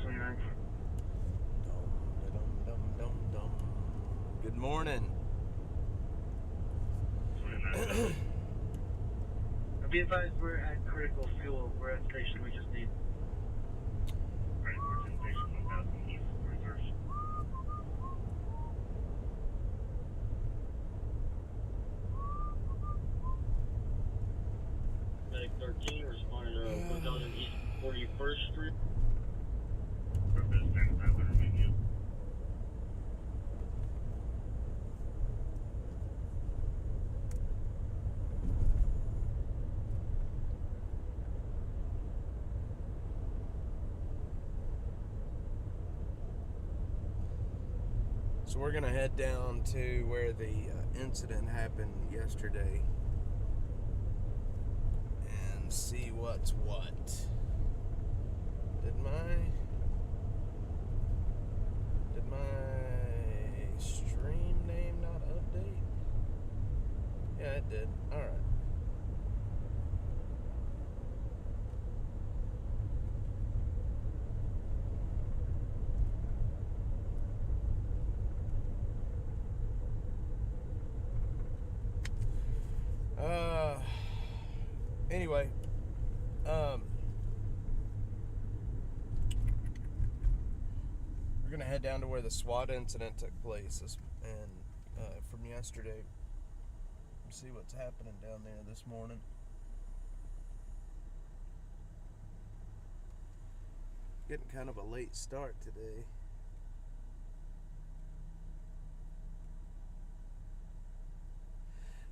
29th. Dum. Good morning. 29th. Be advised, we're at critical fuel. We're at station. We just need. Alright, we're to station 1000 East Reserve. Medic 13 responding to 1000 East 41st Street. Purpose 10,000 review. So we're gonna head down to where the incident happened yesterday and see what's what. Did my stream name not update? Yeah, it did. All right. Anyway, we're gonna head down to where the SWAT incident took place, and from yesterday, see what's happening down there this morning. Getting kind of a late start today.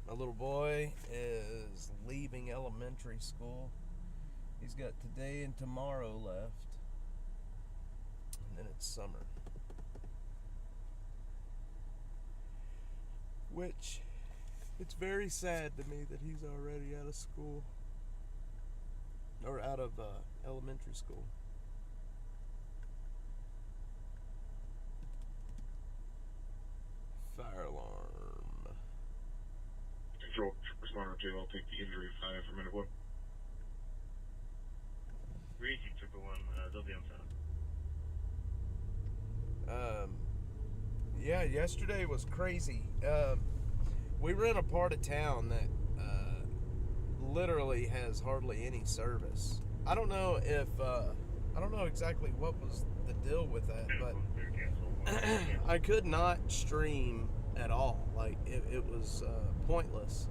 My little boy is leaving elementary school. He's got today and tomorrow left. And then it's summer. Which, it's very sad to me that he's already out of school. Or out of elementary school. Fire alarm. Control, responder 2, I'll take the injury 5 for minute 1. Reed, you took the 1, they'll be on sound. Yeah, yesterday was crazy. We were in a part of town that literally has hardly any service. I don't know exactly what was the deal with that, but I could not stream at all. Like, it was pointless.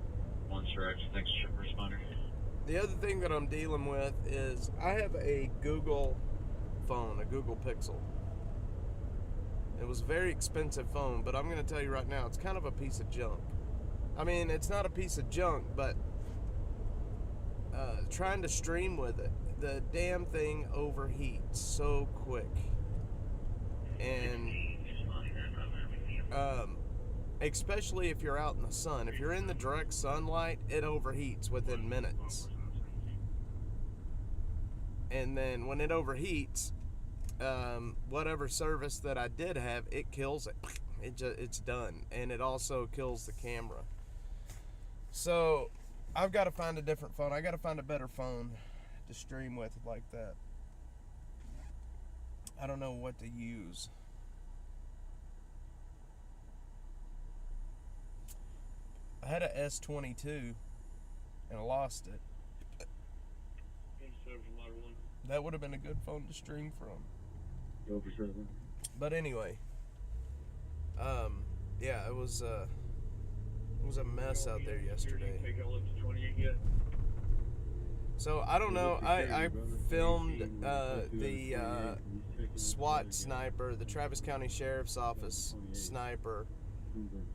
One stretch, thanks, responder. The other thing that I'm dealing with is I have a Google phone, a Google Pixel. It was a very expensive phone, but I'm going to tell you right now, it's kind of a piece of junk. I mean, it's not a piece of junk, but trying to stream with it, the damn thing overheats so quick. And especially if you're out in the sun. If you're in the direct sunlight, it overheats within minutes. And then when it overheats, whatever service that I did have, it kills it. It's done. And it also kills the camera. So I've got to find a different phone. I got to find a better phone to stream with like that. I don't know what to use. I had a S22 and I lost it. That would have been a good phone to stream from. But anyway, yeah, it was a mess out there yesterday. So I don't know. I filmed the SWAT sniper, the Travis County Sheriff's Office sniper,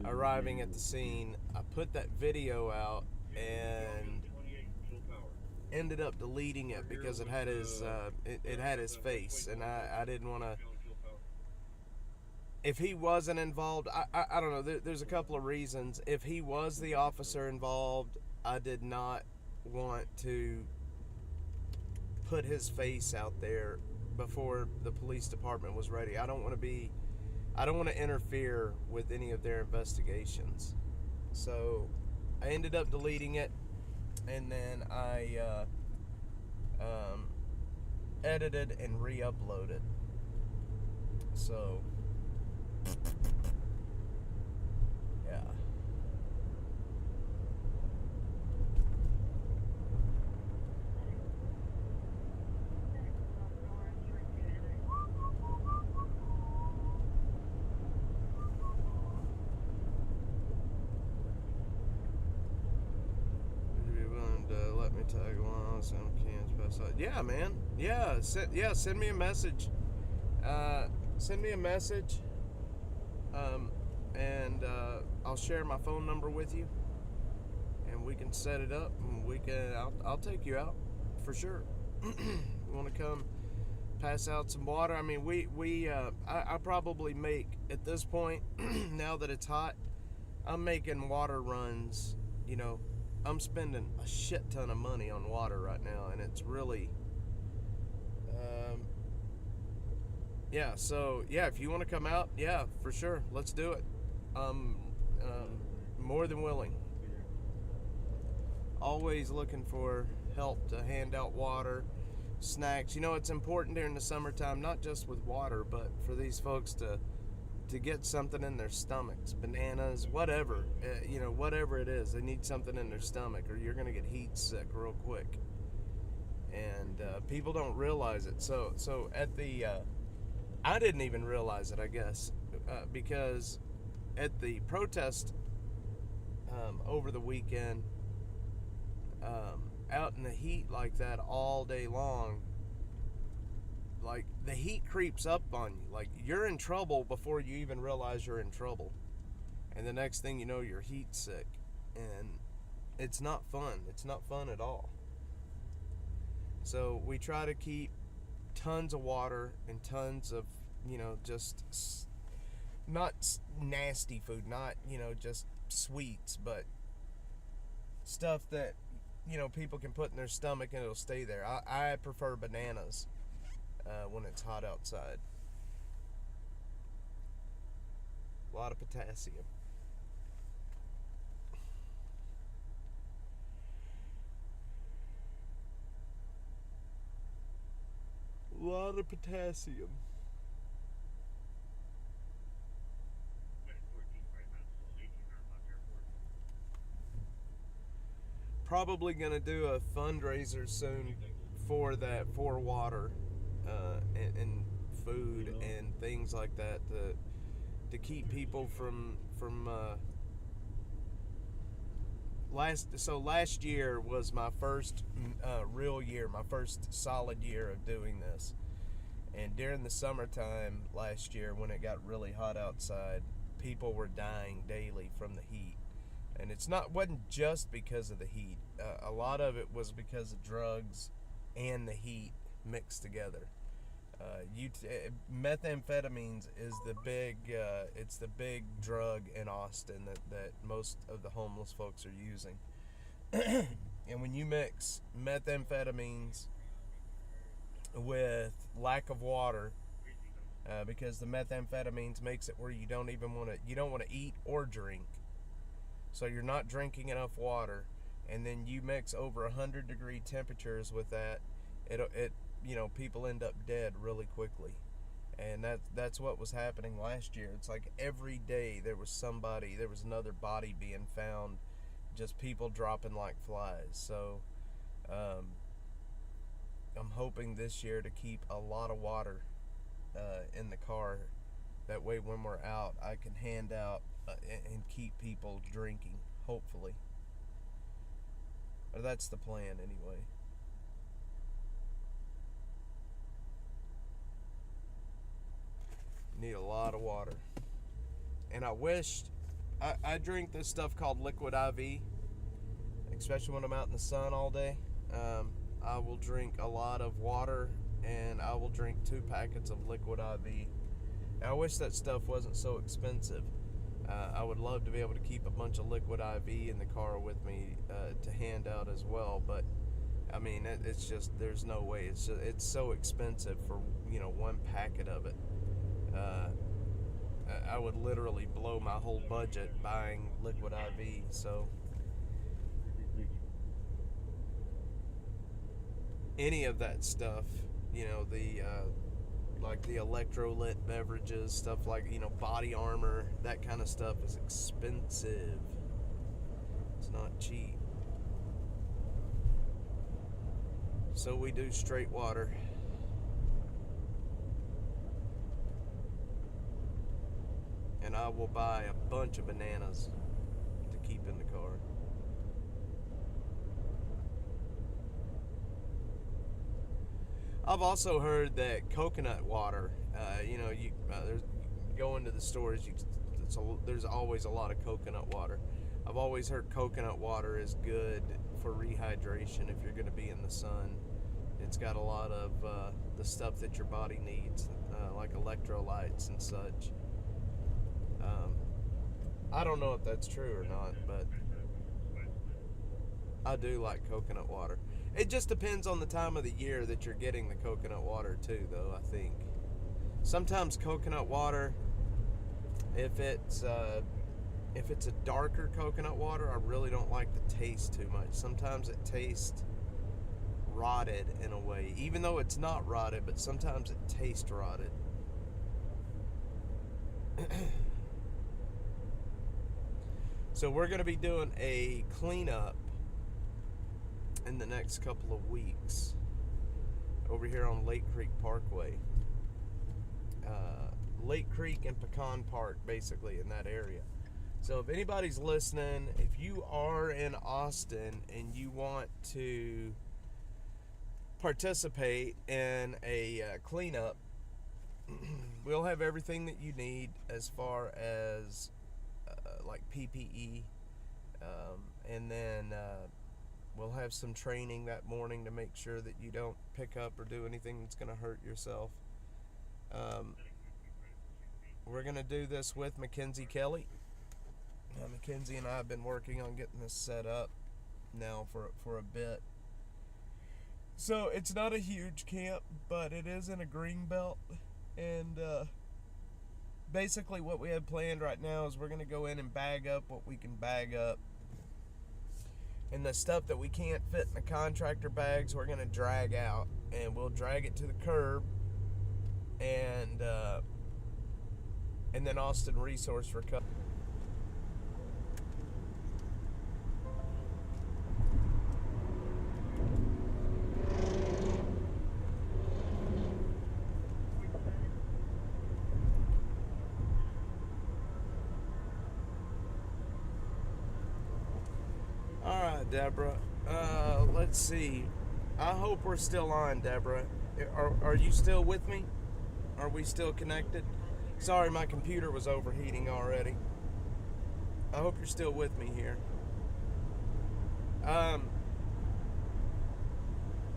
arriving at the scene. I put that video out and ended up deleting it because it had his face, and I didn't want to. If he wasn't involved, I don't know. There's a couple of reasons. If he was the officer involved, I did not want to put his face out there before the police department was ready. I don't want to interfere with any of their investigations. So I ended up deleting it, and then I edited and re-uploaded. So, yeah. Would you be willing to let me tag along some cans pass out? Yeah, man. Yeah, send me a message. Send me a message. Um, and I'll share my phone number with you, and we can set it up, and I'll take you out for sure. You want to come pass out some water? I mean, I probably make at this point now that it's hot, I'm making water runs. You know, I'm spending a shit ton of money on water right now, and it's really, yeah. So yeah, if you want to come out, yeah, for sure, let's do it. Um, more than willing. Always looking for help to hand out water, snacks. You know, it's important during the summertime, not just with water, but for these folks to get something in their stomachs, bananas, whatever. You know, whatever it is, they need something in their stomach, or you're gonna get heat sick real quick. And people don't realize it. So at the I didn't even realize it, I guess, because at the protest over the weekend, out in the heat like that all day long, like the heat creeps up on you. Like you're in trouble before you even realize you're in trouble. And the next thing you know, you're heat sick. And it's not fun. It's not fun at all. So we try to keep tons of water and tons of, you know, just not nasty food, not, you know, just sweets, but stuff that, you know, people can put in their stomach and it'll stay there. I prefer bananas when it's hot outside. A lot of potassium. A lot of potassium. Probably gonna do a fundraiser soon for that, for water and food and things like that to keep people from last year was my first real year, my first solid year of doing this. And during the summertime last year, when it got really hot outside, people were dying daily from the heat. And wasn't just because of the heat. A lot of it was because of drugs and the heat mixed together. Methamphetamines is it's the big drug in Austin that most of the homeless folks are using. And when you mix methamphetamines with lack of water, because the methamphetamines makes it where you don't want to eat or drink, so you're not drinking enough water, and then you mix over 100-degree temperatures with that, it you know, people end up dead really quickly. And that's what was happening last year. It's like every day there was another body being found, just people dropping like flies. So I'm hoping this year to keep a lot of water in the car. That way when we're out, I can hand out and keep people drinking, hopefully. Or that's the plan anyway. Need a lot of water. And I wished I drink this stuff called liquid IV, especially when I'm out in the sun all day. I will drink a lot of water, and I will drink 2 packets of liquid IV. And I wish that stuff wasn't so expensive. I would love to be able to keep a bunch of liquid IV in the car with me to hand out as well, but I mean, it's just, there's no way. It's so expensive for, you know, 1 packet of it. I would literally blow my whole budget buying liquid IV. So any of that stuff, you know, like the electrolyte beverages, stuff like, body armor, that kind of stuff is expensive. It's not cheap. So we do straight water. And I will buy a bunch of bananas to keep in the car. I've also heard that coconut water, there's go into the stores, there's always a lot of coconut water. I've always heard coconut water is good for rehydration if you're going to be in the sun. It's got a lot of the stuff that your body needs, like electrolytes and such. I don't know if that's true or not, but I do like coconut water. It just depends on the time of the year that you're getting the coconut water too, though, I think. Sometimes coconut water, if it's a darker coconut water, I really don't like the taste too much. Sometimes it tastes rotted in a way, even though it's not rotted, but sometimes it tastes rotted. So we're going to be doing a cleanup in the next couple of weeks over here on Lake Creek Parkway. Lake Creek and Pecan Park, basically, in that area. So if anybody's listening, if you are in Austin and you want to participate in a cleanup, we'll have everything that you need as far as like PPE, and then we'll have some training that morning to make sure that you don't pick up or do anything that's going to hurt yourself. We're going to do this with Mackenzie Kelly. Mackenzie and I have been working on getting this set up now for a bit. So it's not a huge camp, but it is in a green belt, and basically what we have planned right now is we're going to go in and bag up what we can bag up, and the stuff that we can't fit in the contractor bags we're going to drag out, and we'll drag it to the curb, and then Austin Resource for cut. Deborah, let's see. I hope we're still on, Deborah. Are you still with me? Are we still connected? Sorry, my computer was overheating already. I hope you're still with me here.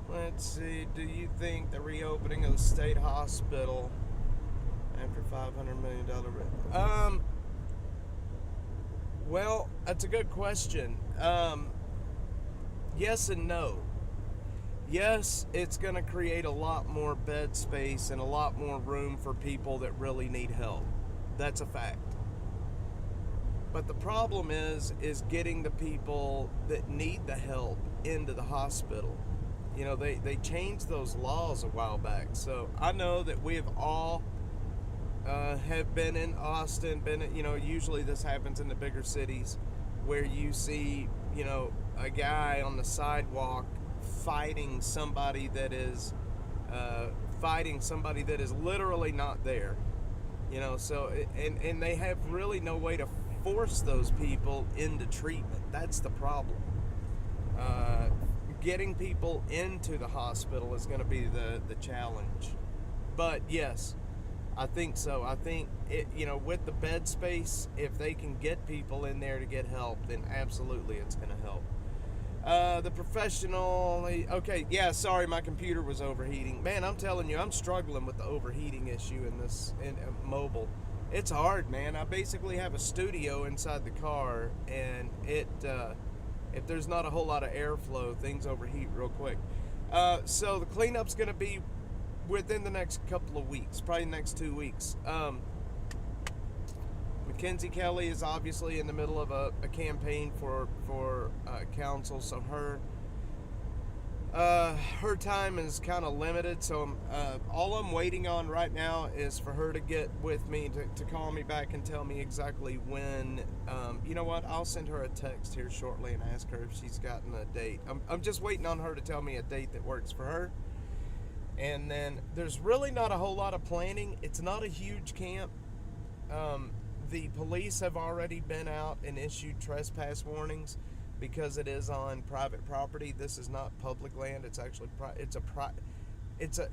Let's see. Do you think the reopening of the state hospital after $500 million rent? Well, that's a good question. Yes and no. Yes, it's going to create a lot more bed space and a lot more room for people that really need help. That's a fact. But the problem is getting the people that need the help into the hospital. You know, they changed those laws a while back. So I know that we have all have been in Austin, usually this happens in the bigger cities where you see, a guy on the sidewalk fighting somebody that is literally not there, so and they have really no way to force those people into treatment. That's the problem. Getting people into the hospital is going to be the challenge. But yes, I think so. I think with the bed space, if they can get people in there to get help, then absolutely it's going to help. The professional, okay, yeah, sorry, my computer was overheating. Man, I'm telling you, I'm struggling with the overheating issue in mobile. It's hard, man. I basically have a studio inside the car, and if there's not a whole lot of airflow, things overheat real quick. So the cleanup's going to be within the next couple of weeks, probably next 2 weeks. Mackenzie Kelly is obviously in the middle of a campaign for council, so her Her time is kind of limited, so all I'm waiting on right now is for her to get with me to call me back and tell me exactly when. You know what? I'll send her a text here shortly and ask her if she's gotten a date. I'm just waiting on her to tell me a date that works for her. And then there's really not a whole lot of planning. It's not a huge camp. The police have already been out and issued trespass warnings because it is on private property. This is not public land. It's actually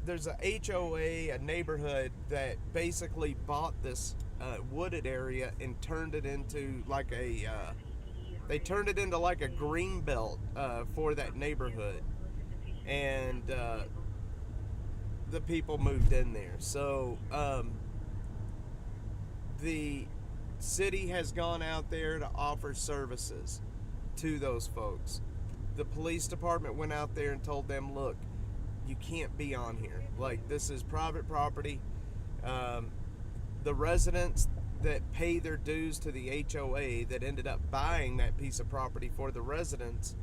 there's a HOA, a neighborhood that basically bought this wooded area and turned it into like a green belt for that neighborhood, and the people moved in there. So the city has gone out there to offer services to those folks. The police department went out there and told them, look, you can't be on here. Like, this is private property. The residents that pay their dues to the HOA that ended up buying that piece of property for the residents,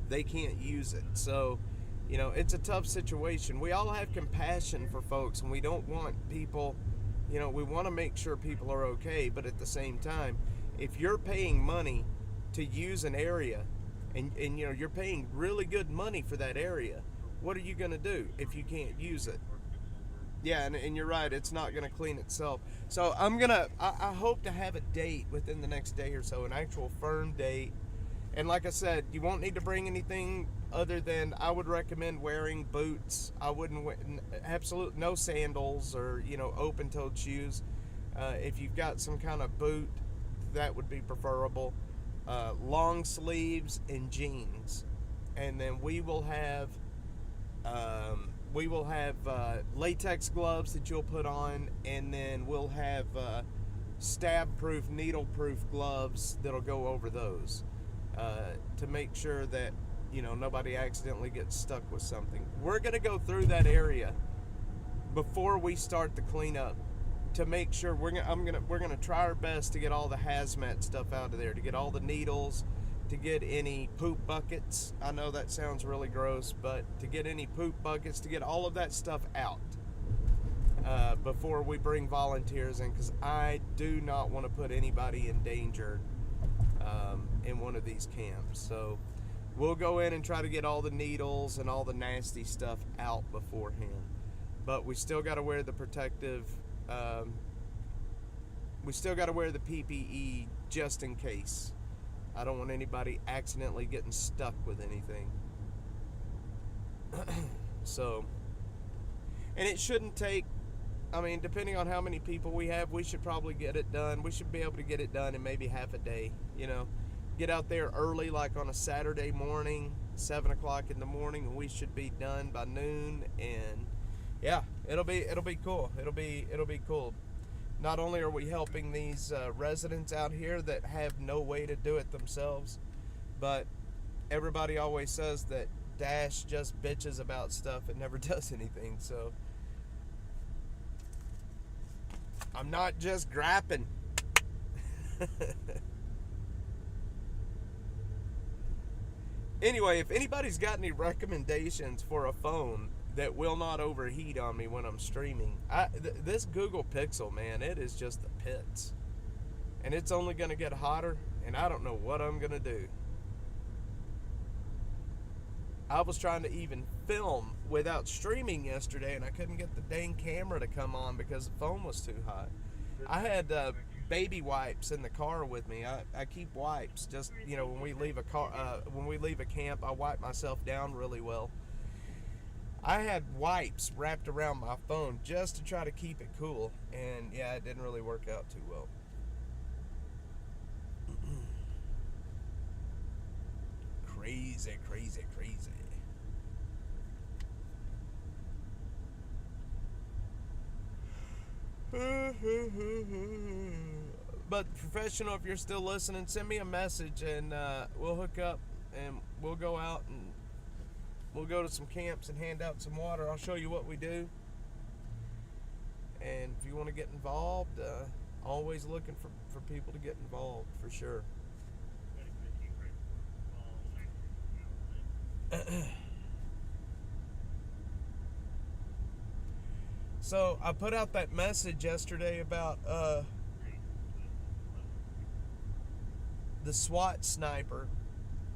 they can't use it. So, you know, it's a tough situation. We all have compassion for folks, and we don't want people, you know, we want to make sure people are okay, but at the same time, if you're paying money to use an area and you know, you're paying really good money for that area, what are you going to do if you can't use it? Yeah, and you're right, it's not going to clean itself. So I hope to have a date within the next day or so, an actual firm date. And like I said, you won't need to bring anything other than, I would recommend wearing boots. I wouldn't absolute no sandals or, you know, open-toed shoes. If you've got some kind of boot, that would be preferable. Long sleeves and jeans, and then we will have latex gloves that you'll put on, and then we'll have stab-proof, needle-proof gloves that'll go over those to make sure that, you know, nobody accidentally gets stuck with something. We're gonna go through that area before we start the cleanup to make sure we're gonna try our best to get all the hazmat stuff out of there, to get all the needles, to get any poop buckets. I know that sounds really gross, but to get any poop buckets, to get all of that stuff out before we bring volunteers in, because I do not want to put anybody in danger in one of these camps. So we'll go in and try to get all the needles and all the nasty stuff out beforehand, but we still got to wear the protective we still got to wear the PPE just in case. I don't want anybody accidentally getting stuck with anything. So, and it shouldn't take, I mean, depending on how many people we have, we should probably get it done. We should be able to get it done in maybe half a day, you know. Get out there early, like on a Saturday morning, 7 o'clock in the morning, and we should be done by noon. And yeah, it'll be cool. It'll be cool. Not only are we helping these residents out here that have no way to do it themselves, but everybody always says that Dash just bitches about stuff and never does anything. So I'm not just griping. Anyway, if anybody's got any recommendations for a phone that will not overheat on me when I'm streaming, this Google Pixel, man, it is just the pits. And it's only going to get hotter, and I don't know what I'm going to do. I was trying to even film without streaming yesterday, and I couldn't get the dang camera to come on because the phone was too hot. I had baby wipes in the car with me. I keep wipes, just, you know, when we leave a camp, I wipe myself down really well. I had wipes wrapped around my phone just to try to keep it cool, and yeah, it didn't really work out too well. Crazy. But professional, if you're still listening, send me a message and we'll hook up and we'll go out and we'll go to some camps and hand out some water. I'll show you what we do. And if you want to get involved, always looking for people to get involved, for sure. So I put out that message yesterday about the SWAT sniper.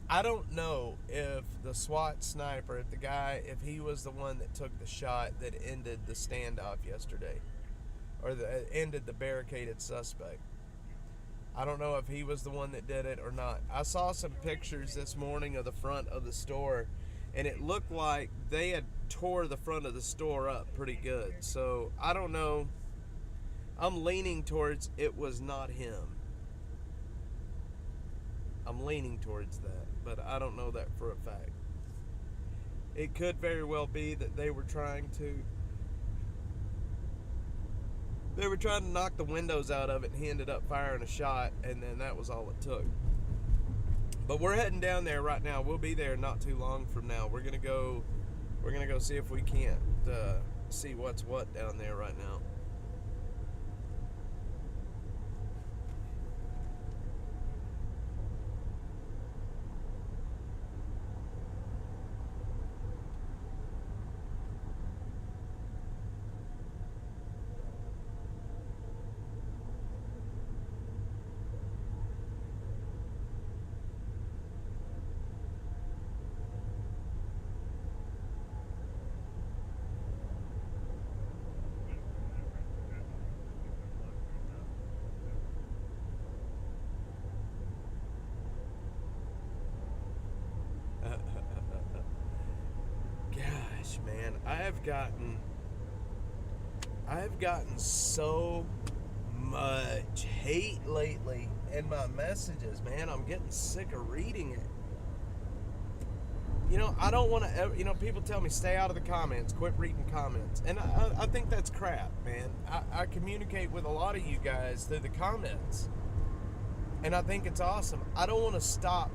I don't know if the SWAT sniper, if the guy, if he was the one that took the shot that ended the standoff yesterday, or that ended the barricaded suspect. I don't know if he was the one that did it or not. I saw some pictures this morning of the front of the store, and it looked like they had tore the front of the store up pretty good. So I don't know. I'm leaning towards it was not him. I'm leaning towards that, but I don't know that for a fact. It could very well be that they were trying to knock the windows out of it, and he ended up firing a shot, and then that was all it took. But we're heading down there right now. We'll be there not too long from now. We're gonna go see if we can't see what's what down there right now. Gosh, man, I have gotten so much hate lately in my messages, man. I'm getting sick of reading it. You know, I don't want to, people tell me stay out of the comments, quit reading comments. And I think that's crap, man. I communicate with a lot of you guys through the comments. And I think it's awesome. I don't want to stop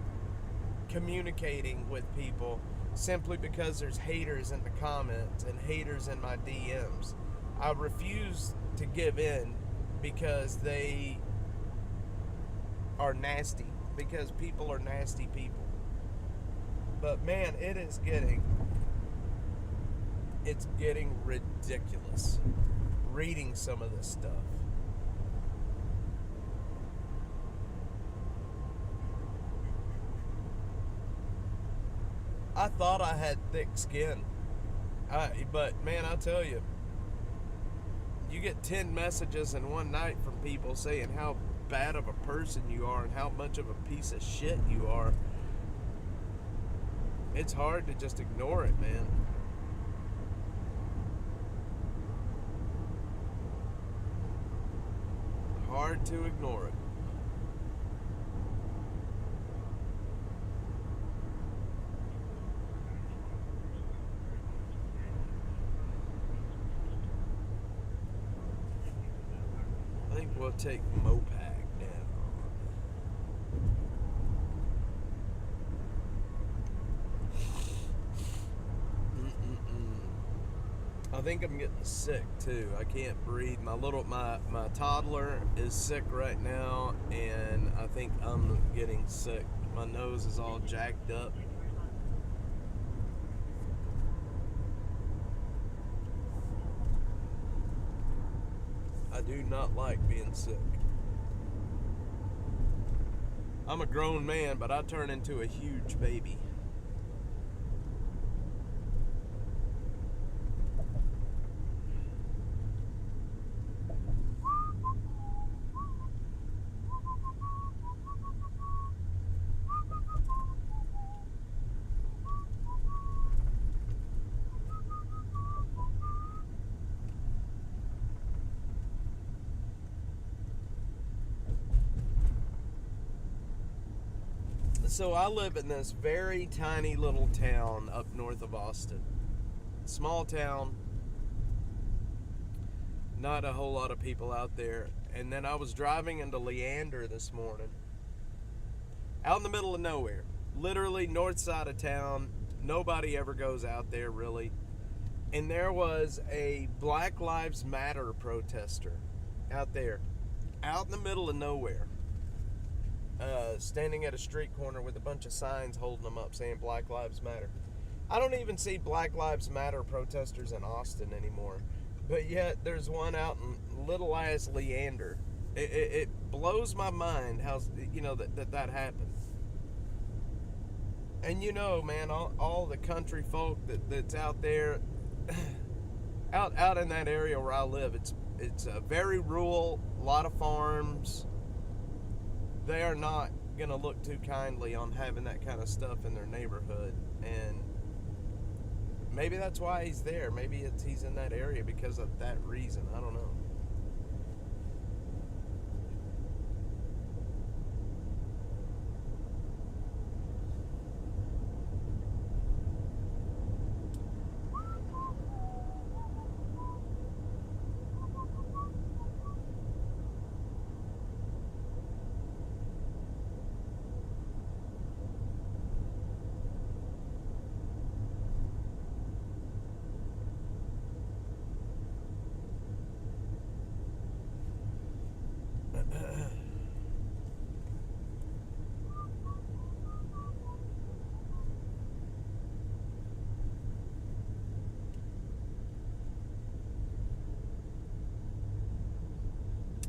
communicating with people simply because there's haters in the comments and haters in my DMs. I refuse to give in because they are nasty, because people are nasty people. But man, it's getting ridiculous reading some of this stuff. I thought I had thick skin. But man, I tell you, you get 10 messages in one night from people saying how bad of a person you are and how much of a piece of shit you are. It's hard to just ignore it, man. Hard to ignore it. I think we'll take Mopac down. I think I'm getting sick too. I can't breathe. My toddler is sick right now, and I think I'm getting sick. My nose is all jacked up. I do not like being sick. I'm a grown man, but I turn into a huge baby. So I live in this very tiny little town up north of Austin. Small town. Not a whole lot of people out there. And then I was driving into Leander this morning. Out in the middle of nowhere. Literally north side of town. Nobody ever goes out there really. And there was a Black Lives Matter protester out there. Out in the middle of nowhere. Standing at a street corner with a bunch of signs holding them up saying Black Lives Matter. I don't even see Black Lives Matter protesters in Austin anymore. but yet there's one out in little ass Leander. It blows my mind how that happened. And man, all the country folk that's out there, out in that area where I live, it's very rural, a lot of farms. They are not gonna look too kindly on having that kind of stuff in their neighborhood, and maybe that's why he's there. Maybe he's in that area because of that reason. I don't know.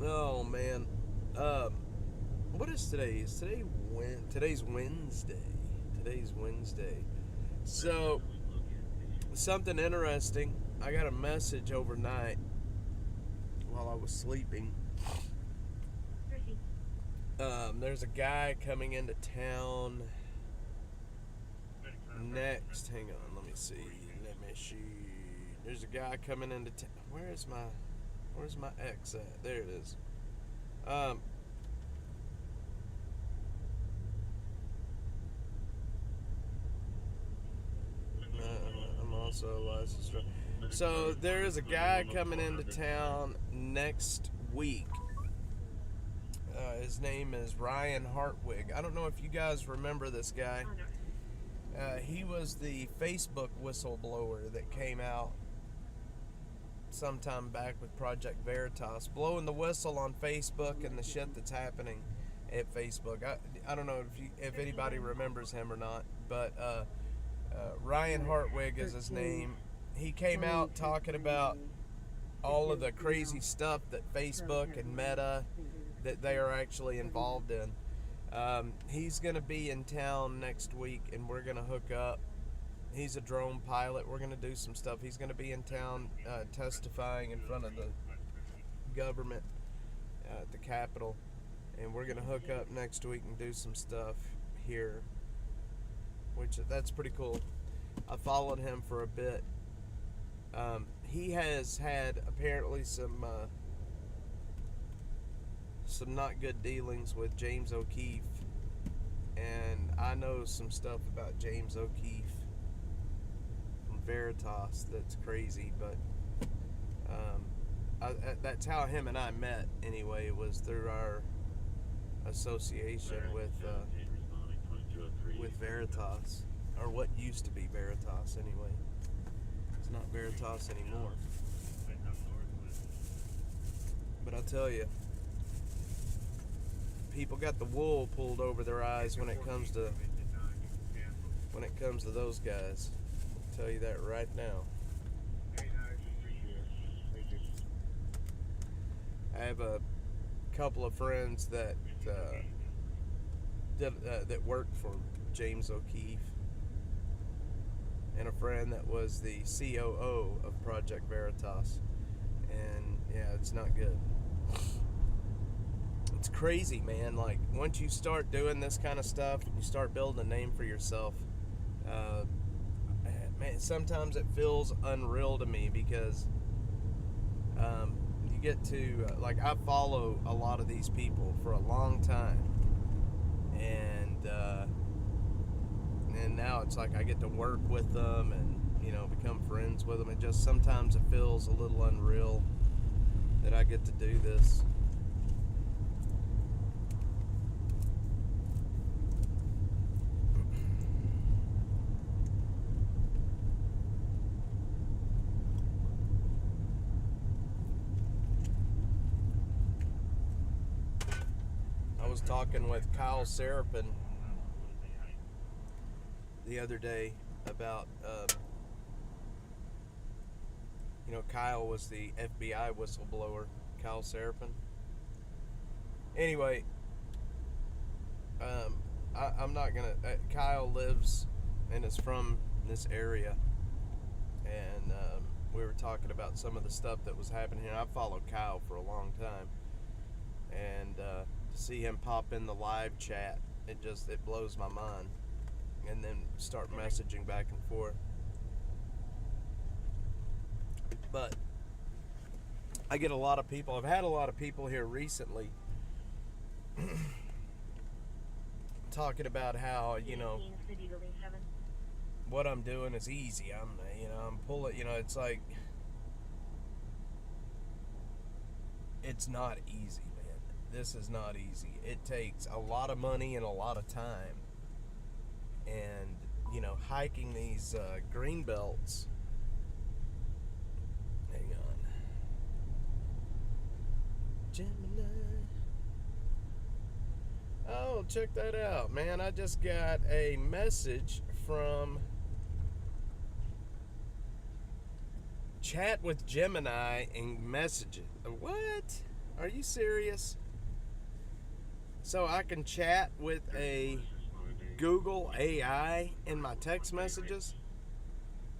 Oh man, what is today? Today's Wednesday. Today's Wednesday. So something interesting. I got a message overnight while I was sleeping. There's a guy coming into town next. Hang on, let me see. There's a guy coming into town. Where's my X at? There it is. I'm also a licensed driver. So there is a guy coming into town next week. His name is Ryan Hartwig. I don't know if you guys remember this guy. He was the Facebook whistleblower that came out sometime back with Project Veritas, blowing the whistle on Facebook and the shit that's happening at Facebook. I don't know if anybody remembers him or not, but Ryan Hartwig is his name. He came out talking about all of the crazy stuff that Facebook and Meta that they are actually involved in. He's going to be in town next week, and we're going to hook up. He's a drone pilot. We're going to do some stuff. He's going to be in town testifying in front of the government at the Capitol, and we're going to hook up next week and do some stuff here, which that's pretty cool. I followed him for a bit. He has had apparently some not good dealings with James O'Keefe, and I know some stuff about James O'Keefe from Veritas that's crazy, but that's how him and I met anyway, was through our association with Veritas, or what used to be Veritas anyway. It's not Veritas anymore. But I'll tell you, people got the wool pulled over their eyes when it comes to those guys. I'll tell you that right now. I have a couple of friends that that worked for James O'Keefe, and a friend that was the COO of Project Veritas, and yeah, it's not good. It's crazy, man. Like, once you start doing this kind of stuff and you start building a name for yourself, man, sometimes it feels unreal to me, because you get to like, I follow a lot of these people for a long time, and now it's like I get to work with them and become friends with them. It just sometimes it feels a little unreal that I get to do this. I was talking with Kyle Serapin the other day about You know, Kyle was the FBI whistleblower, Kyle Seraphin. Anyway, I'm not gonna. Kyle lives and is from this area, and we were talking about some of the stuff that was happening here. I've followed Kyle for a long time, and to see him pop in the live chat, it blows my mind. And then start messaging back and forth. But I get a lot of people. I've had a lot of people here recently talking about how, you know, what I'm doing is easy. I'm pulling, it's like, it's not easy, man. This is not easy. It takes a lot of money and a lot of time. And, hiking these green belts. Hang on. Gemini. Oh, check that out, man. I just got a message from Chat with Gemini and messages. What? Are you serious? So I can chat with a Google AI in my text messages?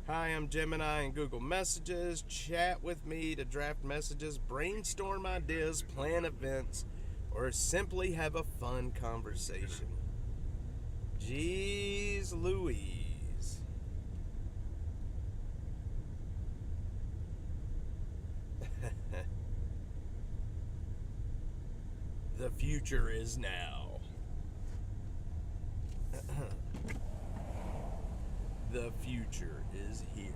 Hi, I'm Gemini in Google Messages. Chat with me to draft messages, brainstorm ideas, plan events, or simply have a fun conversation. Jeez Louise. The future is now. The future is here.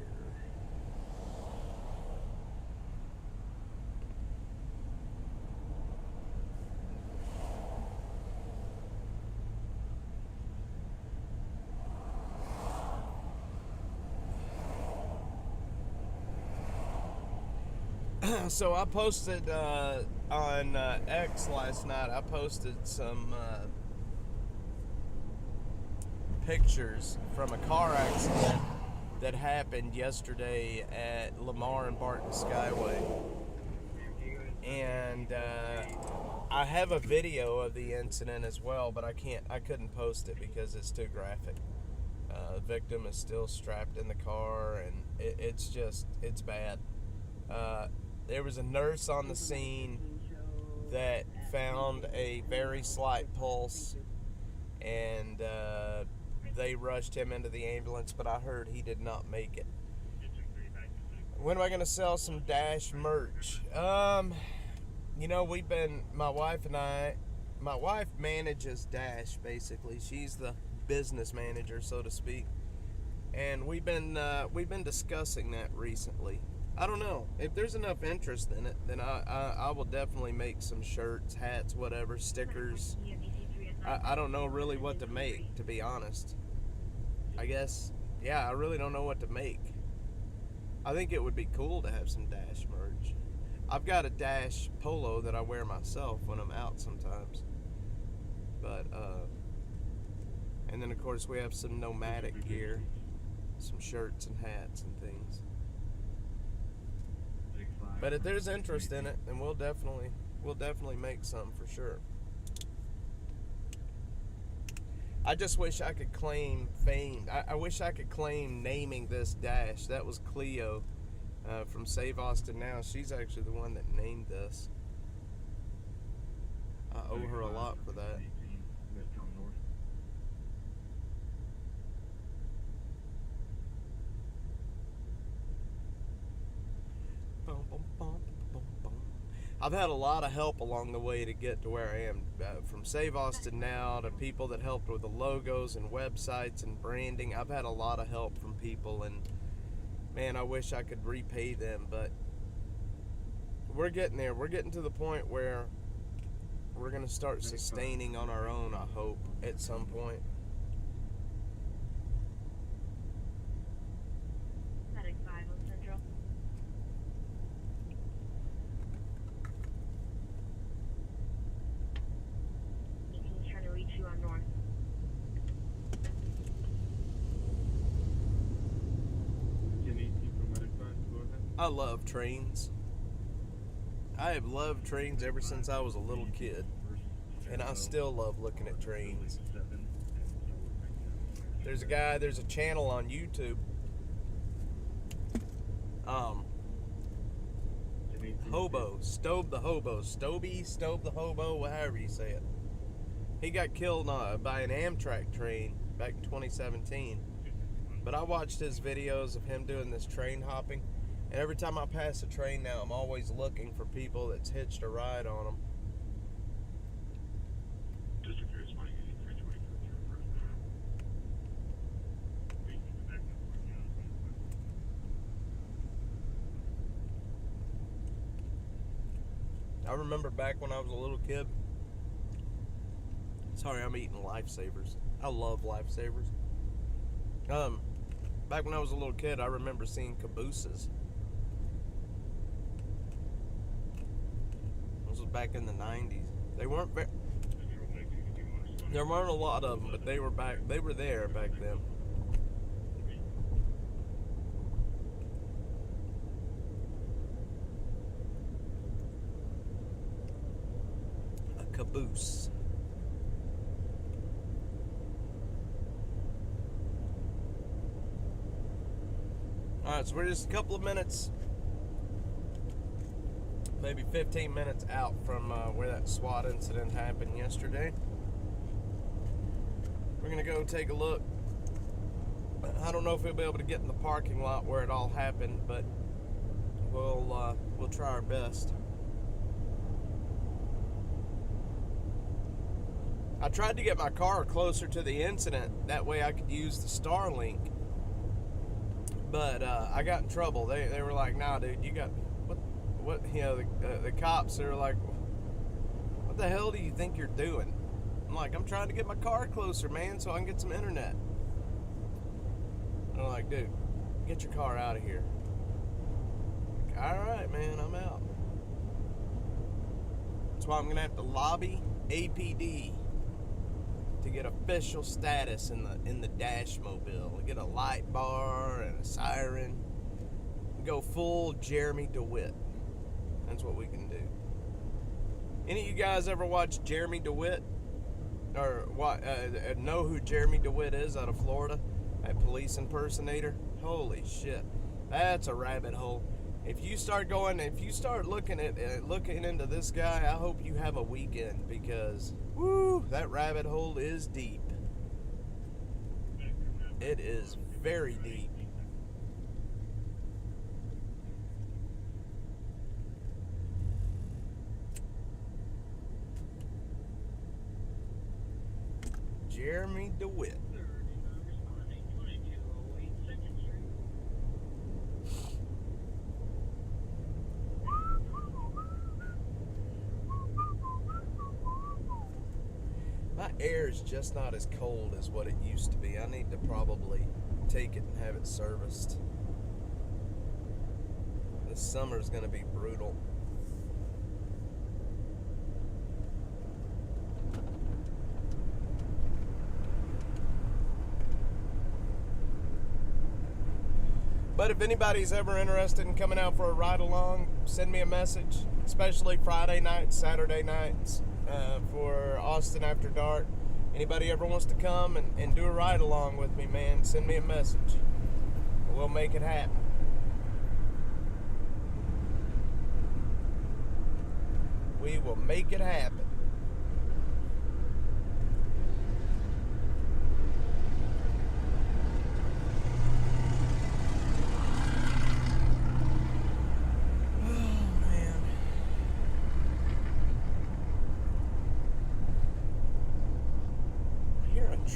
So I posted on X last night, I posted some pictures from a car accident that happened yesterday at Lamar and Barton Skyway. And I have a video of the incident as well, but I couldn't post it because it's too graphic. The victim is still strapped in the car, and it's bad. There was a nurse on the scene that found a very slight pulse, and they rushed him into the ambulance, but I heard he did not make it. When am I going to sell some Dash merch? My wife manages Dash, basically. She's the business manager, so to speak. And we've been discussing that recently. I don't know. If there's enough interest in it, then I will definitely make some shirts, hats, whatever, stickers. I don't know really what to make, to be honest. I guess, I really don't know what to make. I think it would be cool to have some Dash merch. I've got a Dash polo that I wear myself when I'm out sometimes. But, and then of course we have some nomadic gear, some shirts and hats and things. But if there's interest in it, then we'll definitely make some for sure. I just wish I could claim fame. I wish I could claim naming this Dash. That was Cleo from Save Austin Now. She's actually the one that named this. I owe her a lot for that. I've had a lot of help along the way to get to where I am, from Save Austin Now to people that helped with the logos and websites and branding. I've had a lot of help from people, and man, I wish I could repay them, but we're getting there. We're getting to the point where we're going to start sustaining on our own, I hope, at some point. I love trains. I have loved trains ever since I was a little kid. And I still love looking at trains. There's a channel on YouTube. Stove the Hobo, however you say it. He got killed by an Amtrak train back in 2017. But I watched his videos of him doing this train hopping. And every time I pass a train now, I'm always looking for people that's hitched a ride on them. I remember back when I was a little kid. Sorry, I'm eating Lifesavers. I love Lifesavers. Back when I was a little kid, I remember seeing cabooses. This was back in the 90s. There weren't a lot of them, but they were there back then. A caboose. Alright, so we're just a couple of minutes, maybe 15 minutes out from where that SWAT incident happened yesterday. We're going to go take a look. I don't know if we'll be able to get in the parking lot where it all happened, but we'll try our best. I tried to get my car closer to the incident, that way I could use the Starlink. But I got in trouble. They were like, "Nah, dude, you got what? You know, the cops. They were like, what the hell do you think you're doing?" I'm like, "I'm trying to get my car closer, man, so I can get some internet." And they're like, "Dude, get your car out of here." Like, all right, man, I'm out. That's why I'm gonna have to lobby APD to get official status in the dash mobile. Get a light bar and a siren. Go full Jeremy DeWitt. That's what we can do. Any of you guys ever watch Jeremy DeWitt? Or know who Jeremy DeWitt is out of Florida? That police impersonator? Holy shit. That's a rabbit hole. If you start looking into this guy, I hope you have a weekend, because woo, that rabbit hole is deep. It is very deep. Jeremy DeWitt. My air is just not as cold as what it used to be. I need to probably take it and have it serviced. This summer's gonna be brutal. But if anybody's ever interested in coming out for a ride along, send me a message, especially Friday nights, Saturday nights, for Austin After Dark. Anybody ever wants to come and do a ride along with me, man, send me a message. We'll make it happen. We will make it happen.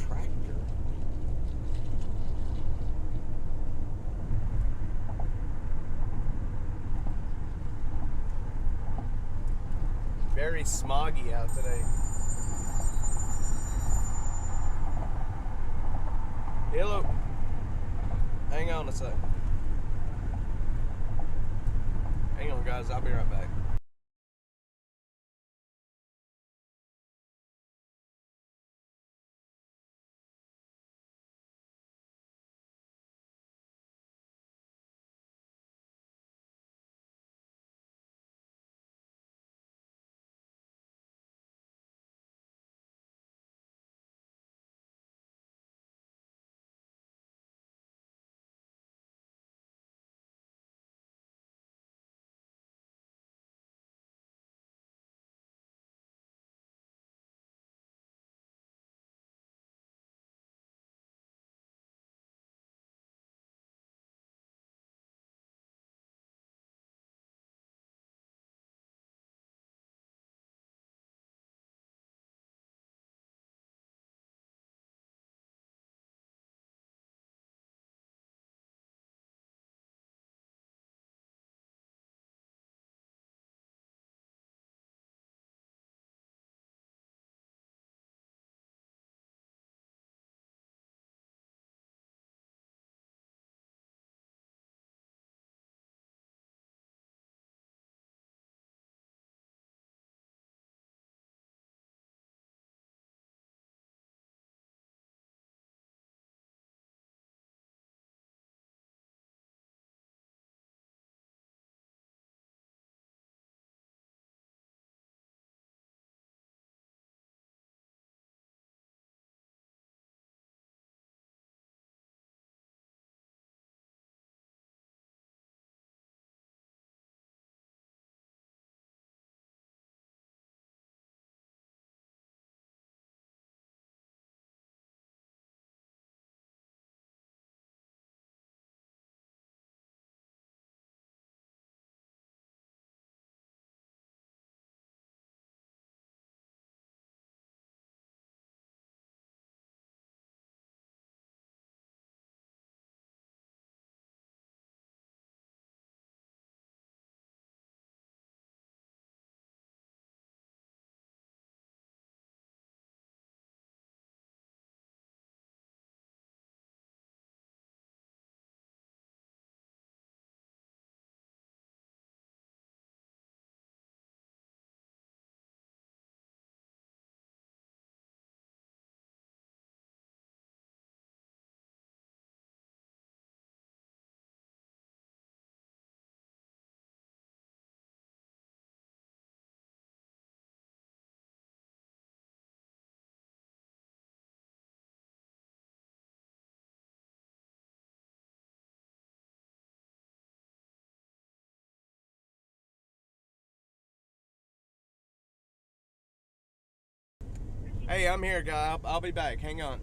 Tractor. Very smoggy out today. Hello. Hang on a sec. Hang on, guys. I'll be right back. Hey, I'm here, guy. I'll be back. Hang on.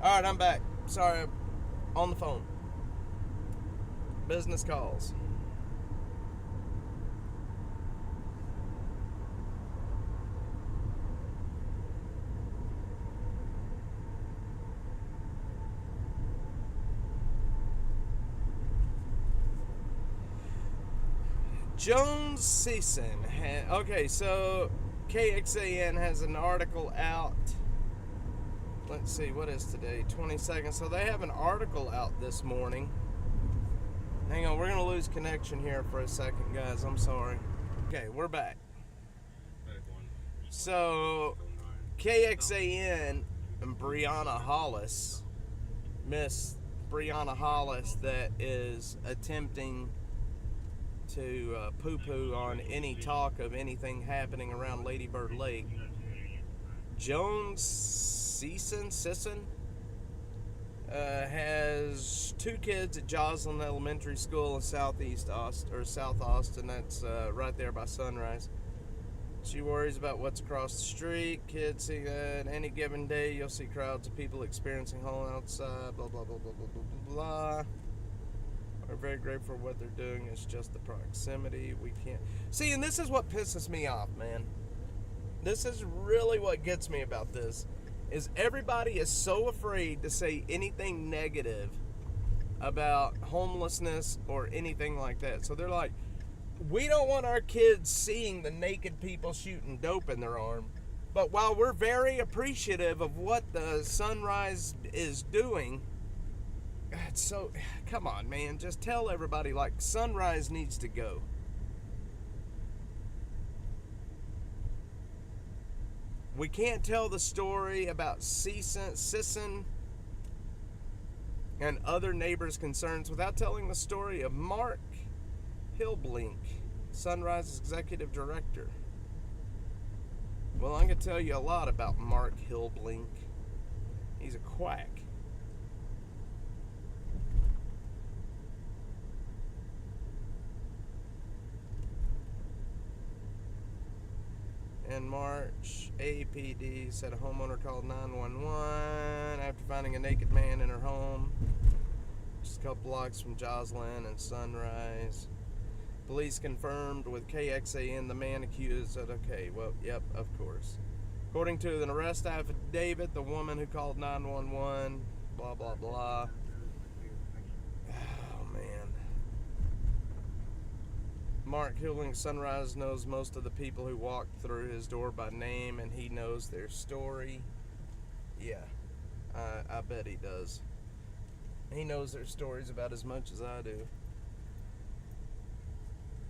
All right, I'm back. Sorry, I'm on the phone. Business calls. Jones Season. Okay, so KXAN has an article out. Let's see, what is today? 22nd. So they have an article out this morning. Hang on, we're going to lose connection here for a second, guys. I'm sorry. Okay, we're back. So KXAN and Brianna Hollis, Miss Brianna Hollis, that is attempting to poo-poo on any talk of anything happening around Lady Bird Lake. Jones Sisson has 2 kids at Joslyn Elementary School in South Austin. That's right there by Sunrise. She worries about what's across the street. Kids see that any given day you'll see crowds of people experiencing hauling outside. Blah blah blah blah blah blah blah. We're very grateful for what they're doing. It's just the proximity. We can't see, and this is what pisses me off, man. This is really what gets me about this. is everybody is so afraid to say anything negative about homelessness or anything like that. So they're like, we don't want our kids seeing the naked people shooting dope in their arm. But while we're very appreciative of what the Sunrise is doing, so come on, man, just tell everybody, like, Sunrise needs to go. We can't tell the story about Sisson and other neighbors' concerns without telling the story of Mark Hillblink, Sunrise's executive director. Well, I'm going to tell you a lot about Mark Hillblink. He's a quack. In March, APD said a homeowner called 911 after finding a naked man in her home, just a couple blocks from Joslyn and Sunrise. Police confirmed with KXAN the man accused said, okay, well, yep, of course. According to an arrest affidavit, the woman who called 911, blah, blah, blah. Oh, man. Mark Hillblink Sunrise knows most of the people who walked through his door by name, and he knows their story. Yeah, I bet he does. He knows their stories about as much as I do.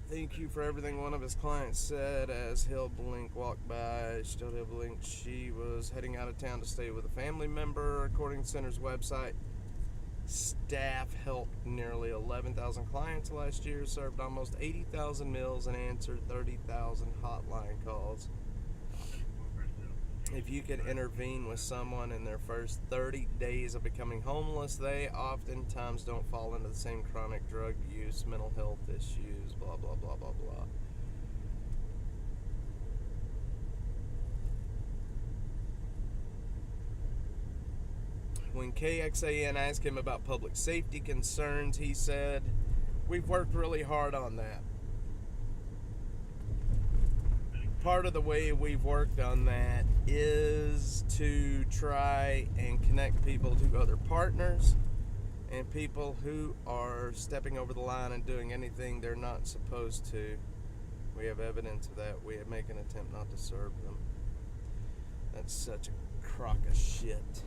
Thank you for everything one of his clients said as Hillblink walked by. She told Hillblink she was heading out of town to stay with a family member. According to the center's website, staff helped nearly 11,000 clients last year, served almost 80,000 meals, and answered 30,000 hotline calls. If you could intervene with someone in their first 30 days of becoming homeless, they oftentimes don't fall into the same chronic drug use, mental health issues, blah, blah, blah, blah, blah. When KXAN asked him about public safety concerns, he said, "We've worked really hard on that. Part of the way we've worked on that is to try and connect people to other partners and people who are stepping over the line and doing anything they're not supposed to. We have evidence of that. We make an attempt not to serve them." That's such a crock of shit.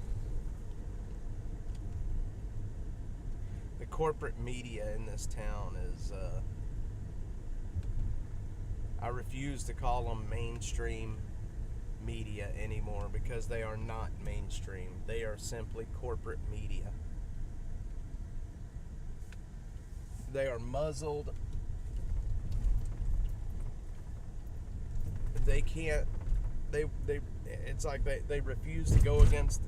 The corporate media in this town is, I refuse to call them mainstream media anymore because they are not mainstream. They are simply corporate media. They are muzzled. They can't, it's like they refuse to go against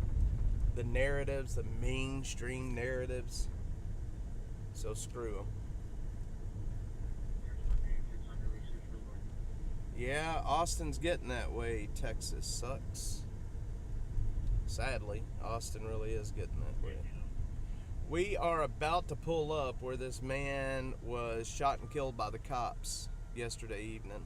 the narratives, the mainstream narratives. So screw them. Yeah, Austin's getting that way. Texas sucks. Sadly, Austin really is getting that way. We are about to pull up where this man was shot and killed by the cops yesterday evening.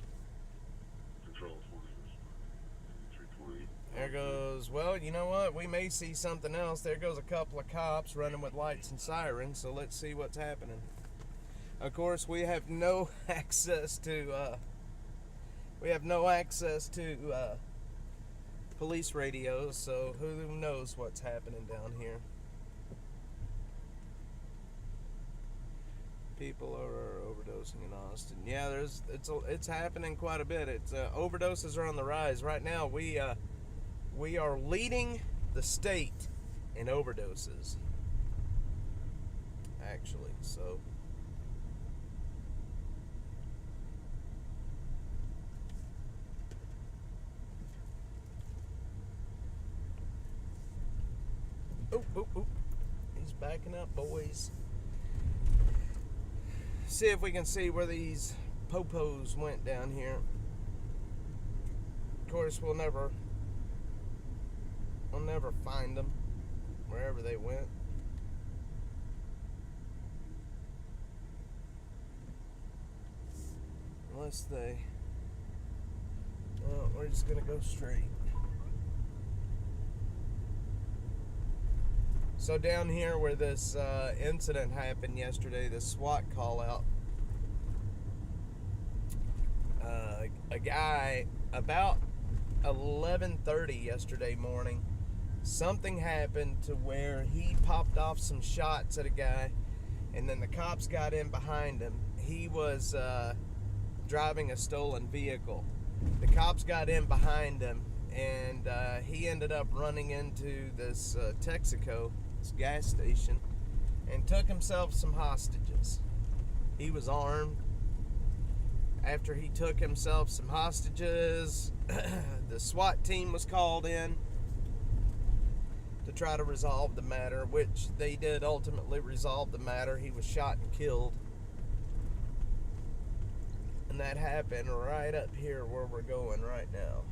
Control 320. There goes, well, you know what? We may see something else. There goes a couple of cops running with lights and sirens, so let's see what's happening. Of course, we have no access to police radios, so who knows what's happening down here. People are overdosing in Austin. Yeah, it's happening quite a bit. It's overdoses are on the rise right now. We are leading the state in overdoses, actually. So oh, he's backing up, boys. See if we can see where these popos went down here. Of course, we'll never find them wherever they went. Unless they... Well, we're just gonna go straight. So down here where this incident happened yesterday, the SWAT call out, a guy about 11:30 yesterday morning, something happened to where he popped off some shots at a guy, and then the cops got in behind him. He was driving a stolen vehicle. The cops got in behind him, and he ended up running into this Texaco, this gas station, and took himself some hostages. He was armed. After he took himself some hostages, the SWAT team was called in to try to resolve the matter, which they did ultimately resolve the matter. He was shot and killed. And that happened right up here where we're going right now.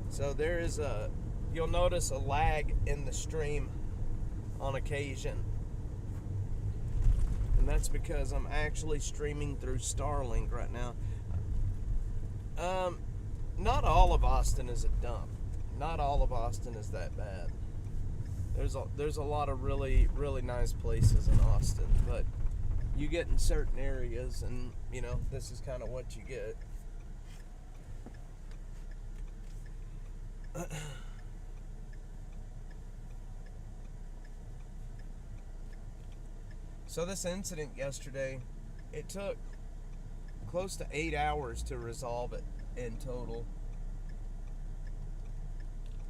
So there is you'll notice a lag in the stream on occasion. And that's because I'm actually streaming through Starlink right now. Not all of Austin is a dump. Not all of Austin is that bad. There's a lot of really, really nice places in Austin, but you get in certain areas and, you know, this is kind of what you get. So this incident yesterday, it took close to 8 hours to resolve it in total.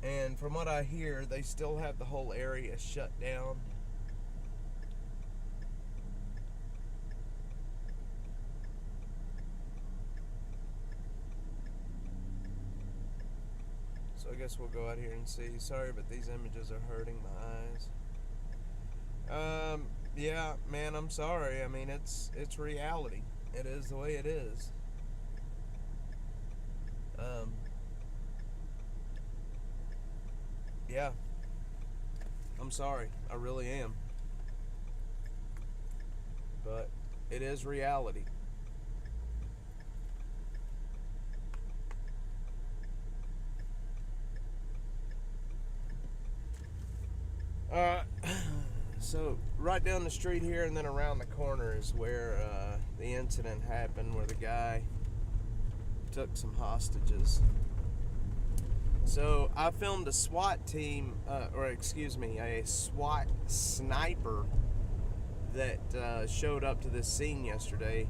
And from what I hear, they still have the whole area shut down. So I guess we'll go out here and see. Sorry, but these images are hurting my eyes. Yeah, man, I'm sorry. I mean, it's reality. It is the way it is. Yeah. I'm sorry. I really am. But it is reality. So right down the street here and then around the corner is where the incident happened, where the guy took some hostages. So I filmed a SWAT team, a SWAT sniper that showed up to this scene yesterday,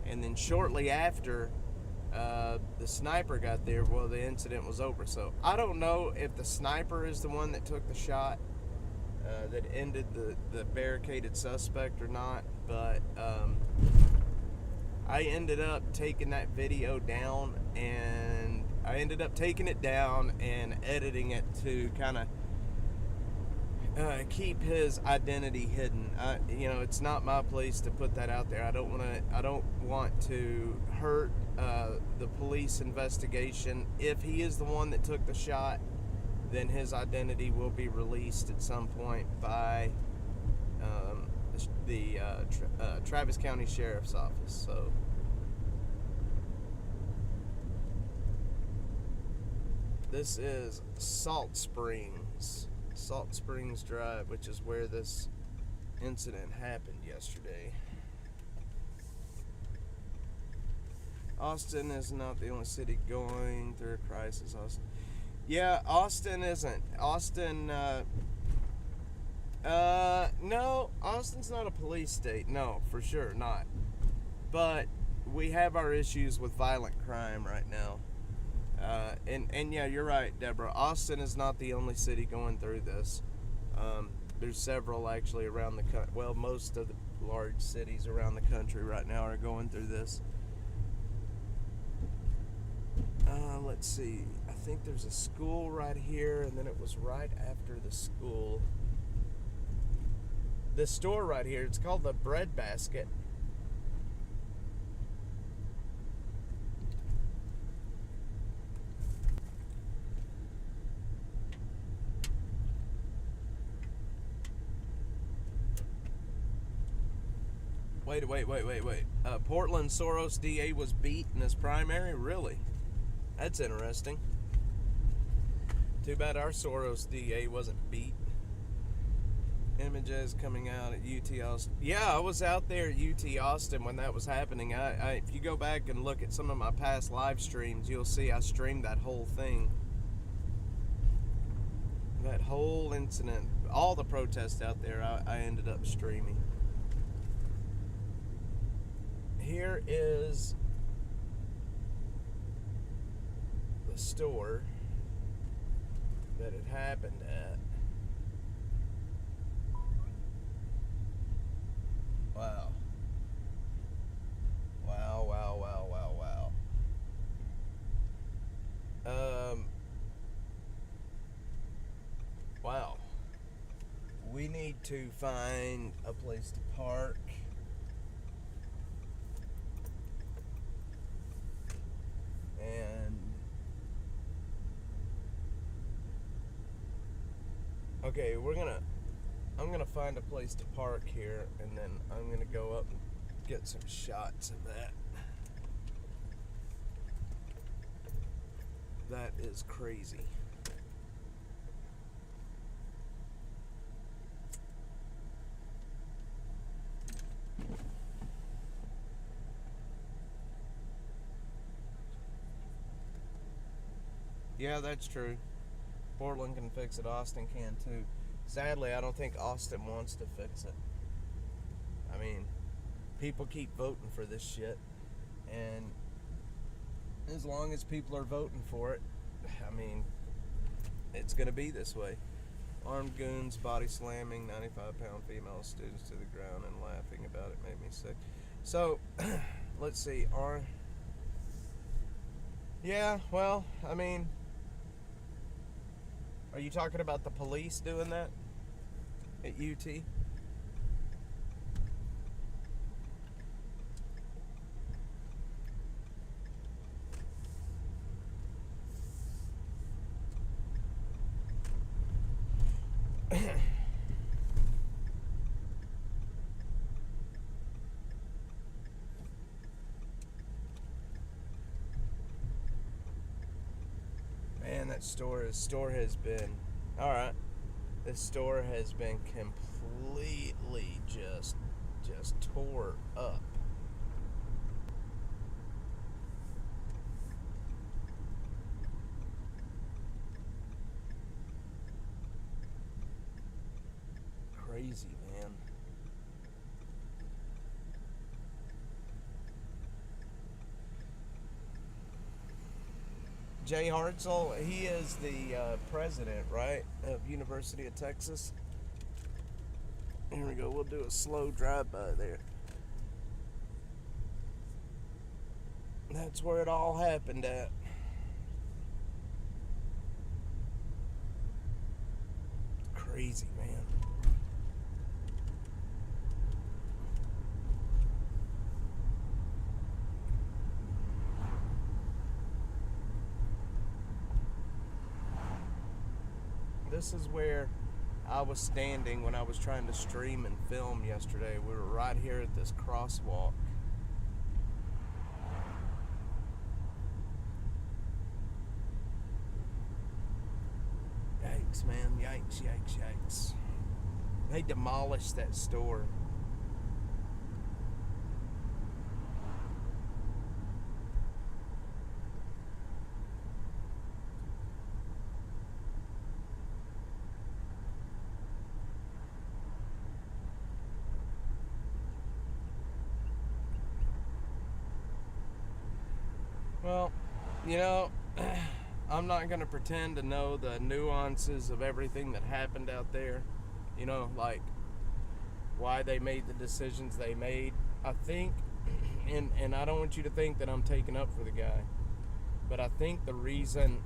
and then shortly after the sniper got there, well, the incident was over. So I don't know if the sniper is the one that took the shot that ended the barricaded suspect or not, but I ended up taking that video down, and I ended up taking it down and editing it to kind of keep his identity hidden. It's not my place to put that out there. I don't want to hurt the police investigation. If he is the one that took the shot, then his identity will be released at some point by the Travis County Sheriff's Office. So this is Salt Springs Drive, which is where this incident happened yesterday. Austin is not the only city going through a crisis. Yeah, Austin isn't. No, Austin's not a police state. No, for sure not. But we have our issues with violent crime right now. And yeah, you're right, Deborah. Austin is not the only city going through this. There's several actually around the country. Well, most of the large cities around the country right now are going through this. Let's see. I think there's a school right here, and then it was right after the school. This store right here, it's called the Bread Basket. Wait. Portland Soros DA was beat in his primary? Really? That's interesting. Too bad our Soros DA wasn't beat. Images coming out at UT Austin. Yeah, I was out there at UT Austin when that was happening. If you go back and look at some of my past live streams, you'll see I streamed that whole thing. That whole incident, all the protests out there, I ended up streaming. Here is the store that it happened at. Wow. Wow. We need to find a place to park. And okay, I'm gonna find a place to park here, and then I'm gonna go up and get some shots of that. That is crazy. Yeah, that's true. Portland can fix it. Austin can too. Sadly, I don't think Austin wants to fix it. I mean, people keep voting for this shit. And as long as people are voting for it, I mean, it's going to be this way. Armed goons body slamming 95-pound female students to the ground and laughing about it made me sick. So, let's see. Yeah, well, I mean, are you talking about the police doing that at UT? Man, that store has been, all right. This store has been completely just tore up. Crazy, man. Jay Hartzell, he is the president, right, of University of Texas. Here we go. We'll do a slow drive-by there. That's where it all happened at. Crazy, man. This is where I was standing when I was trying to stream and film yesterday. We were right here at this crosswalk. Yikes, man. Yikes. They demolished that store. Well, you know, I'm not going to pretend to know the nuances of everything that happened out there. You know, like why they made the decisions they made. I think, and I don't want you to think that I'm taking up for the guy, but I think the reason,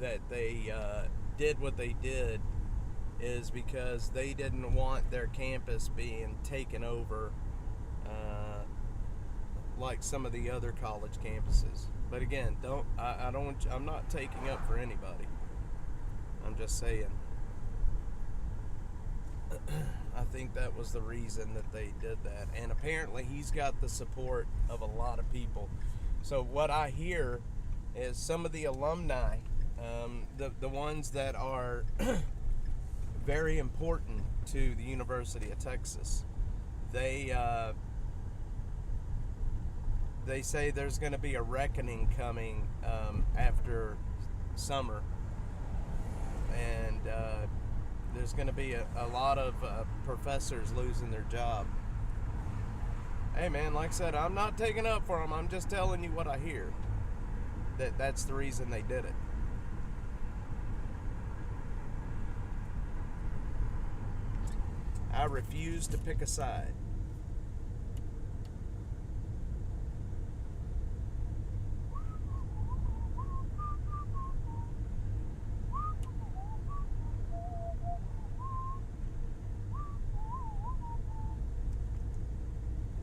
that they did what they did is because they didn't want their campus being taken over like some of the other college campuses. But again, I'm not taking up for anybody. I'm just saying. I think that was the reason that they did that. And apparently he's got the support of a lot of people. So what I hear is some of the alumni, the ones that are very important to the University of Texas, they say there's going to be a reckoning coming after summer, and there's going to be a lot of professors losing their job. Hey man, like I said, I'm not taking up for them. I'm just telling you what I hear. That's the reason they did it. I refuse to pick a side.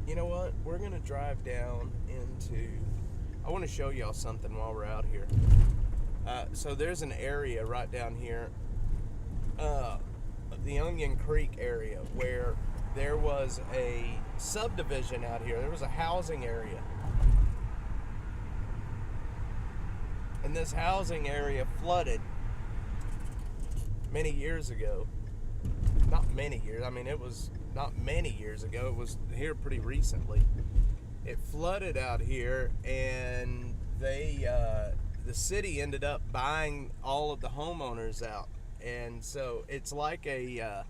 You know what? We're going to drive down into... I want to show y'all something while we're out here. So there's an area right down here, the Onion Creek area, where there was a subdivision out here. There was a housing area. And this housing area flooded many years ago. Not many years. I mean, it was not many years ago. It was here pretty recently. It flooded out here, and the city ended up buying all of the homeowners out, and so it's like a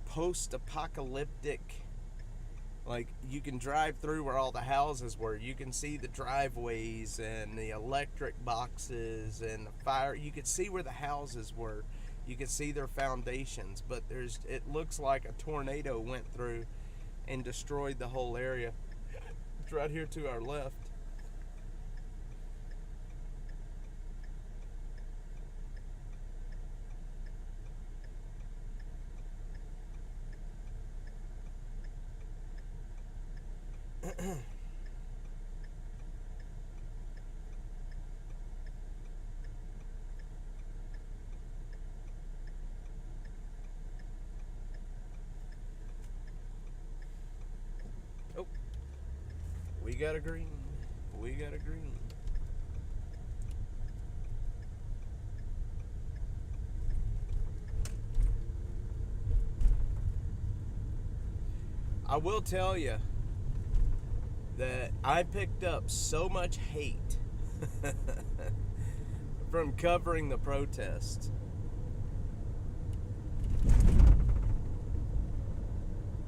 post-apocalyptic. Like, you can drive through where all the houses were. You can see the driveways and the electric boxes and the fire. You could see where the houses were. You could see their foundations, but it looks like a tornado went through and destroyed the whole area. It's right here to our left. Oh, we got a green. We got a green. I will tell you that I picked up so much hate from covering the protests.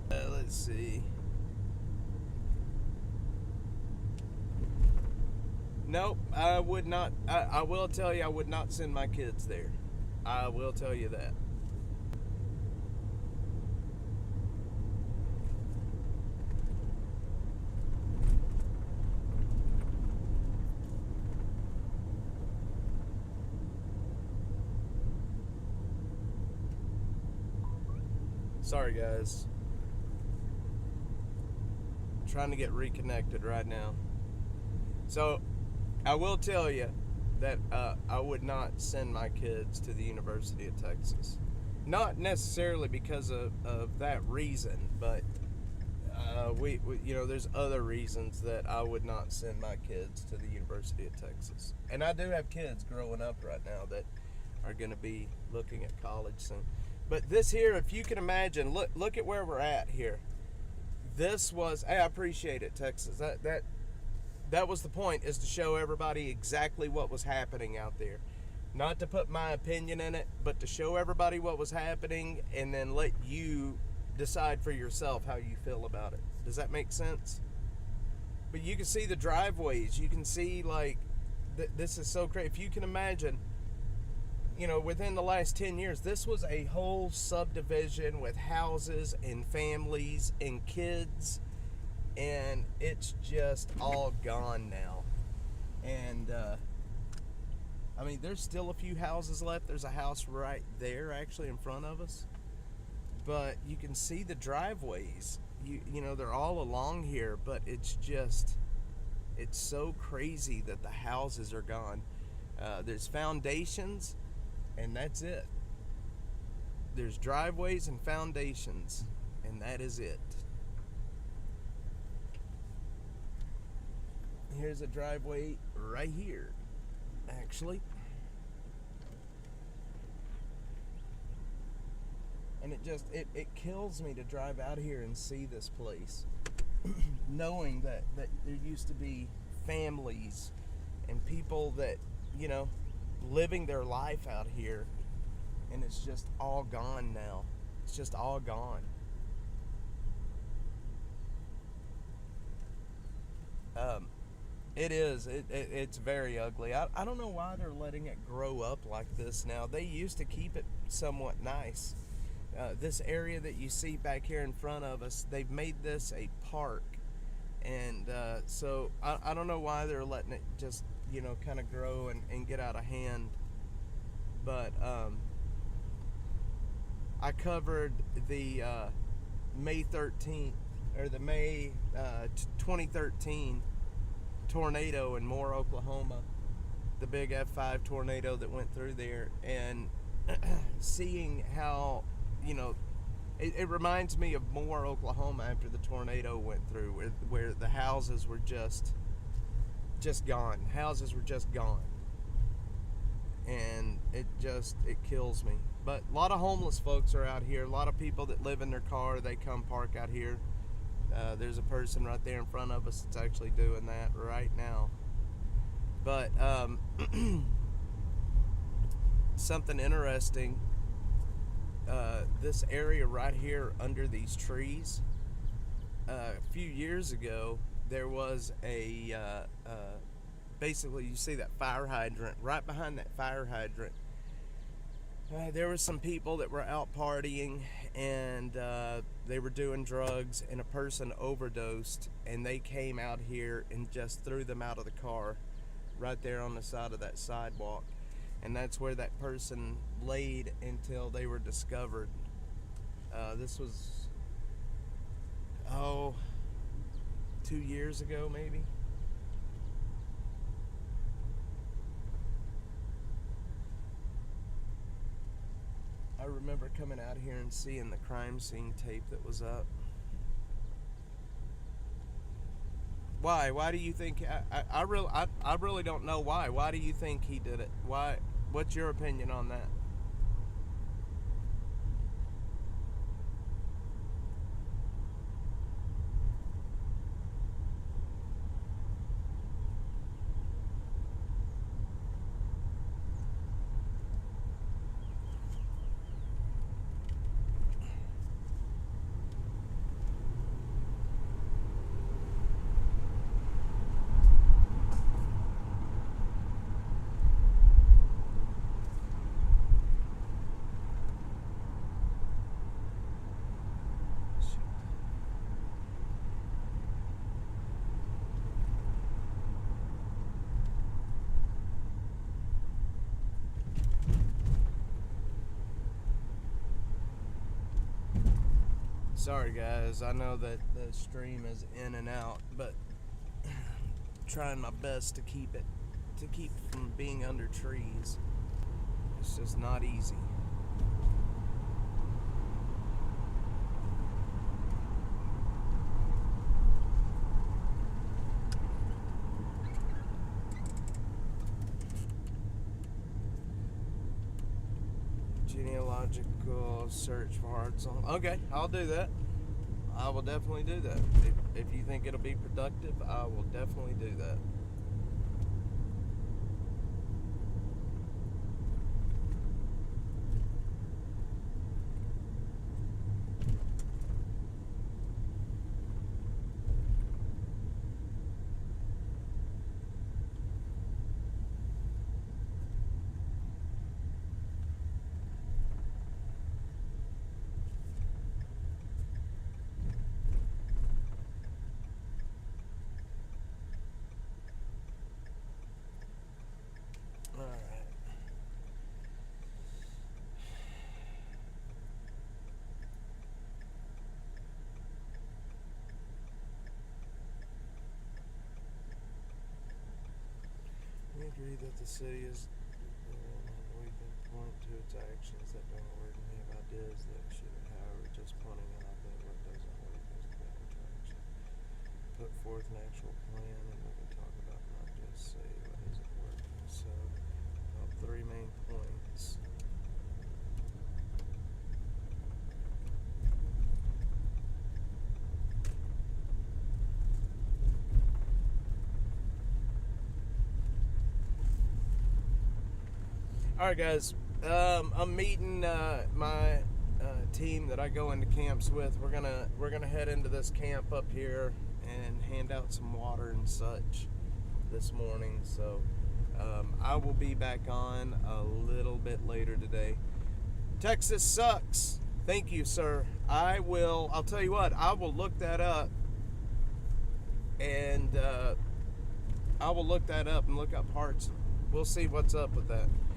Let's see. Nope, I would not. I will tell you, I would not send my kids there. I will tell you that. Sorry, guys. I'm trying to get reconnected right now. So, I will tell you that I would not send my kids to the University of Texas. Not necessarily because of that reason, but we there's other reasons that I would not send my kids to the University of Texas. And I do have kids growing up right now that are going to be looking at college soon. But this here, if you can imagine, look at where we're at here. This was, hey, I appreciate it, Texas. That was the point, is to show everybody exactly what was happening out there. Not to put my opinion in it, but to show everybody what was happening and then let you decide for yourself how you feel about it. Does that make sense? But you can see the driveways. You can see, like, this is so crazy. If you can imagine, within the last 10 years, this was a whole subdivision with houses and families and kids, and it's just all gone now. And I mean, there's still a few houses left. There's a house right there actually in front of us, but you can see the driveways. They're all along here, but it's so crazy that the houses are gone. There's foundations, and that's it. There's driveways and foundations, and that is it. Here's a driveway right here, actually. And it kills me to drive out here and see this place, knowing that there used to be families and people that, living their life out here, and it's just all gone now. It's just all gone. It is. It's very ugly. I don't know why they're letting it grow up like this now. They used to keep it somewhat nice. This area that you see back here in front of us, they've made this a park. And so I don't know why they're letting it just, kind of grow and get out of hand. But I covered the May 13th, or the May 2013 tornado in Moore, Oklahoma, the big F5 tornado that went through there, and seeing how, it reminds me of Moore, Oklahoma after the tornado went through, where the houses were just gone. Houses were just gone. And it kills me. But a lot of homeless folks are out here. A lot of people that live in their car, they come park out here. There's a person right there in front of us that's actually doing that right now. But something interesting, this area right here under these trees, a few years ago, there was basically, you see that fire hydrant. Right behind that fire hydrant, there were some people that were out partying, and they were doing drugs, and a person overdosed, and they came out here and just threw them out of the car right there on the side of that sidewalk. And that's where that person laid until they were discovered. This was, 2 years ago maybe. I remember coming out here and seeing the crime scene tape that was up. Why? Why do you think? I really don't know why. Why do you think he did it? Why? What's your opinion on that? Sorry guys, I know that the stream is in and out, but trying my best to keep from being under trees. It's just not easy. Genealogical search for hard song. Okay, I'll do that. I will definitely do that. If you think it'll be productive, I will definitely do that. We agree that the city is, we can point to to its actions that don't work and have ideas that should, however, just pointing out that what doesn't work is a better action. Put forth an actual plan and we can talk about not just say what isn't working. So, about 3 main points. All right, guys. I'm meeting my team that I go into camps with. We're gonna head into this camp up here and hand out some water and such this morning. So I will be back on a little bit later today. Texas sucks. Thank you, sir. I'll tell you what. I will look that up and look up Hearts. We'll see what's up with that.